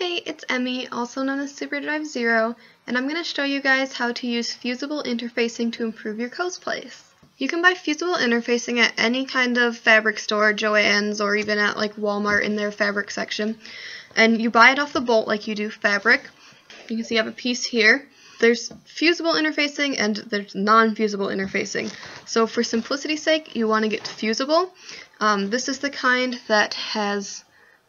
Hey, it's Emmy, also known as Superdrive Zero, and I'm going to show you guys how to use Fusible interfacing to improve your cosplays. You can buy Fusible interfacing at any kind of fabric store, Joann's, or even at like Walmart in their fabric section. And you buy it off the bolt like you do fabric. You can see I have a piece here. There's fusible interfacing and there's non-fusible interfacing. So for simplicity's sake, you want to get fusible. This is the kind that has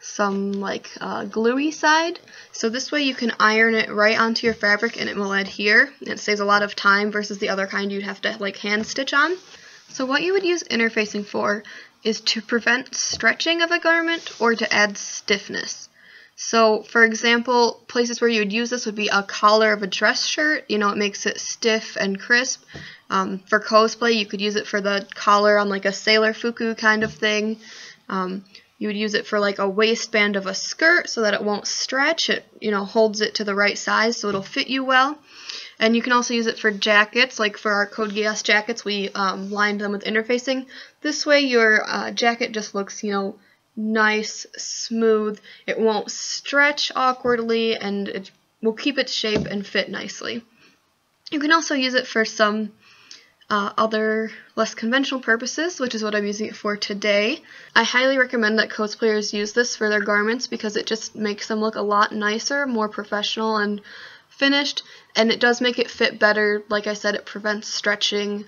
some like gluey side, so this way you can iron it right onto your fabric and it will adhere. It saves a lot of time versus the other kind you'd have to like hand stitch on. So what you would use interfacing for is to prevent stretching of a garment or to add stiffness. So for example, places where you would use this would be a collar of a dress shirt. You know, it makes it stiff and crisp. For cosplay, you could use it for the collar on like a sailor fuku kind of thing. You would use it for like a waistband of a skirt so that it won't stretch. It, you know, holds it to the right size so it'll fit you well. And you can also use it for jackets, like for our Code Geass jackets, we lined them with interfacing. This way your jacket just looks, you know, nice, smooth. It won't stretch awkwardly and it will keep its shape and fit nicely. You can also use it for some other less conventional purposes, which is what I'm using it for today. I highly recommend that cosplayers use this for their garments because it just makes them look a lot nicer, more professional and finished, and it does make it fit better. Like I said, it prevents stretching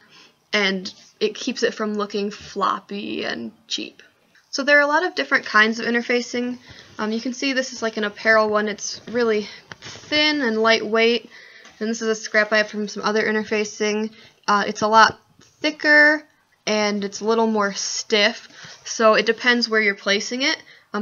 and it keeps it from looking floppy and cheap. So there are a lot of different kinds of interfacing. You can see this is like an apparel one. It's really thin and lightweight, and this is a scrap I have from some other interfacing. It's a lot thicker and it's a little more stiff, so it depends where you're placing it.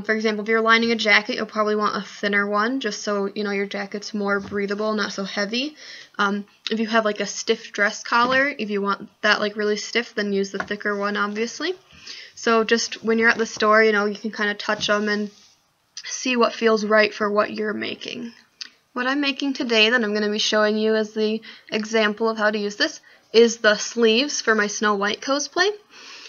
For example, if you're lining a jacket, you'll probably want a thinner one, just so you know your jacket's more breathable, not so heavy. If you have like a stiff dress collar, if you want that like really stiff, then use the thicker one, obviously. So just when you're at the store, you know, you can kind of touch them and see what feels right for what you're making. What I'm making today that I'm going to be showing you as the example of how to use this is the sleeves for my Snow White cosplay.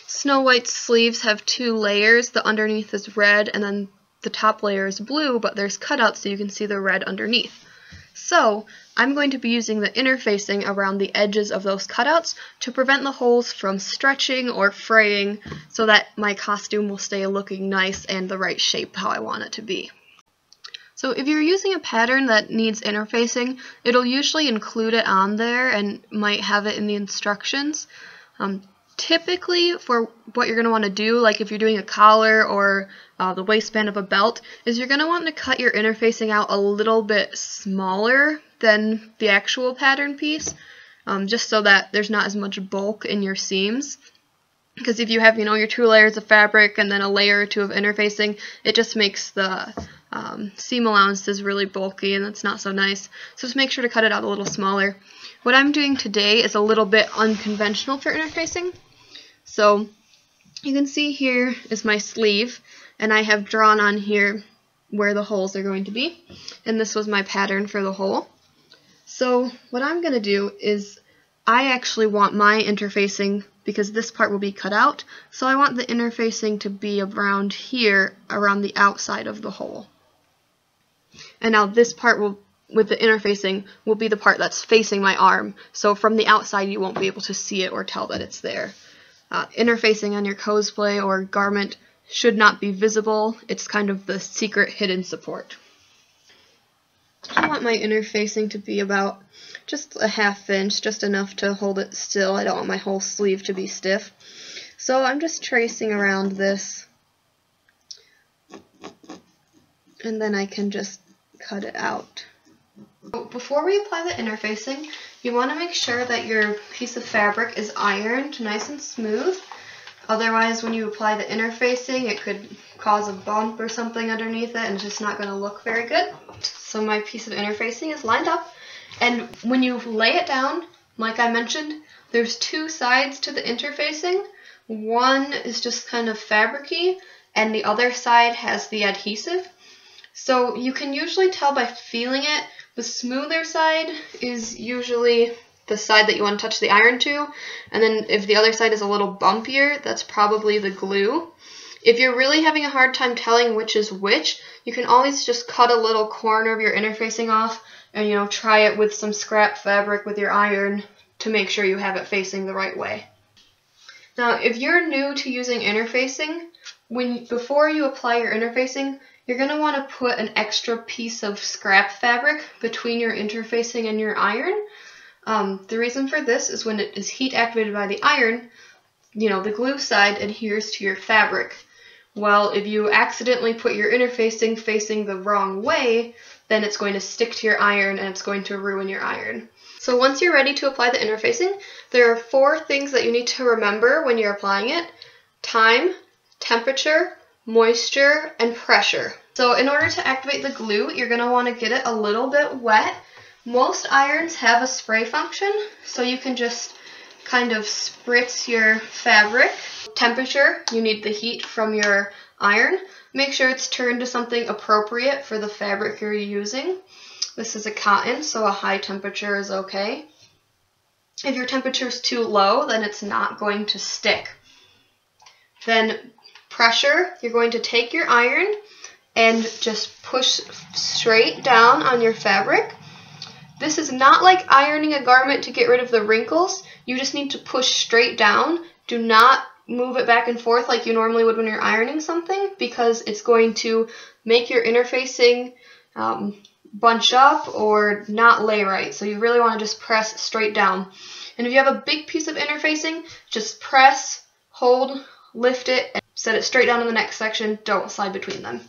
Snow White's sleeves have two layers. The underneath is red and then the top layer is blue, but there's cutouts so you can see the red underneath. So I'm going to be using the interfacing around the edges of those cutouts to prevent the holes from stretching or fraying so that my costume will stay looking nice and the right shape how I want it to be. So if you're using a pattern that needs interfacing, it'll usually include it on there and might have it in the instructions. Typically, for what you're going to want to do, like if you're doing a collar or the waistband of a belt, is you're going to want to cut your interfacing out a little bit smaller than the actual pattern piece, just so that there's not as much bulk in your seams. Because if you have, you know, your 2 layers of fabric and then a layer or 2 of interfacing, it just makes the seam allowances really bulky and that's not so nice. So just make sure to cut it out a little smaller. What I'm doing today is a little bit unconventional for interfacing. So you can see here is my sleeve, and I have drawn on here where the holes are going to be, and this was my pattern for the hole. So what I'm going to do is I actually want my interfacing, because this part will be cut out, so I want the interfacing to be around here, around the outside of the hole. And now this part will, with the interfacing, will be the part that's facing my arm, so from the outside you won't be able to see it or tell that it's there. Interfacing on your cosplay or garment should not be visible. It's kind of the secret hidden support. I want my interfacing to be about just a 1/2 inch, just enough to hold it still. I don't want my whole sleeve to be stiff. So I'm just tracing around this, and then I can just cut it out. Before we apply the interfacing, you want to make sure that your piece of fabric is ironed nice and smooth. Otherwise, when you apply the interfacing, it could cause a bump or something underneath it and it's just not going to look very good. So my piece of interfacing is lined up, and when you lay it down, like I mentioned, there's 2 sides to the interfacing. One is just kind of fabric-y, and the other side has the adhesive. So you can usually tell by feeling it. The smoother side is usually the side that you want to touch the iron to, and then if the other side is a little bumpier, that's probably the glue. If you're really having a hard time telling which is which, you can always just cut a little corner of your interfacing off and, try it with some scrap fabric with your iron to make sure you have it facing the right way. Now, if you're new to using interfacing, before you apply your interfacing, you're going to want to put an extra piece of scrap fabric between your interfacing and your iron. The reason for this is when it is heat activated by the iron, the glue side adheres to your fabric. Well, if you accidentally put your interfacing facing the wrong way, then it's going to stick to your iron and it's going to ruin your iron. So once you're ready to apply the interfacing, there are 4 things that you need to remember when you're applying it: time, temperature, moisture, and pressure. So in order to activate the glue, you're going to want to get it a little bit wet. Most irons have a spray function, so you can just kind of spritz your fabric. Temperature, you need the heat from your iron. Make sure it's turned to something appropriate for the fabric you're using. This is a cotton, so a high temperature is okay. If your temperature is too low, then it's not going to stick. Then pressure, you're going to take your iron and just push straight down on your fabric. This is not like ironing a garment to get rid of the wrinkles. You just need to push straight down. Do not move it back and forth like you normally would when you're ironing something, because it's going to make your interfacing bunch up or not lay right. So you really want to just press straight down. And if you have a big piece of interfacing, just press, hold, lift it, and set it straight down in the next section. Don't slide between them.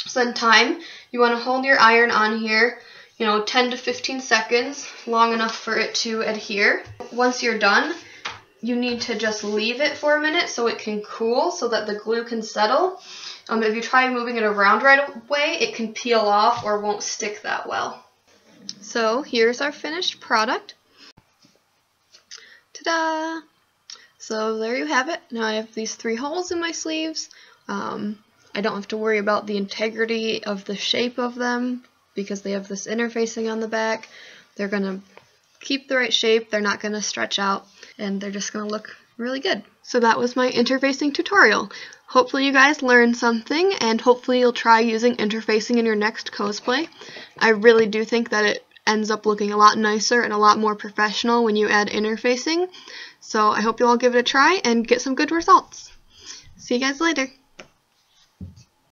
So then time, you want to hold your iron on here, 10 to 15 seconds, long enough for it to adhere. Once you're done, you need to just leave it for a minute so it can cool, so that the glue can settle. If you try moving it around right away, it can peel off or won't stick that well. So here's our finished product. Ta-da! So there you have it. Now I have these 3 holes in my sleeves. I don't have to worry about the integrity of the shape of them because they have this interfacing on the back. They're going to keep the right shape, they're not going to stretch out, and they're just going to look really good. So that was my interfacing tutorial. Hopefully you guys learned something, and hopefully you'll try using interfacing in your next cosplay. I really do think that it ends up looking a lot nicer and a lot more professional when you add interfacing. So I hope you all give it a try and get some good results. See you guys later.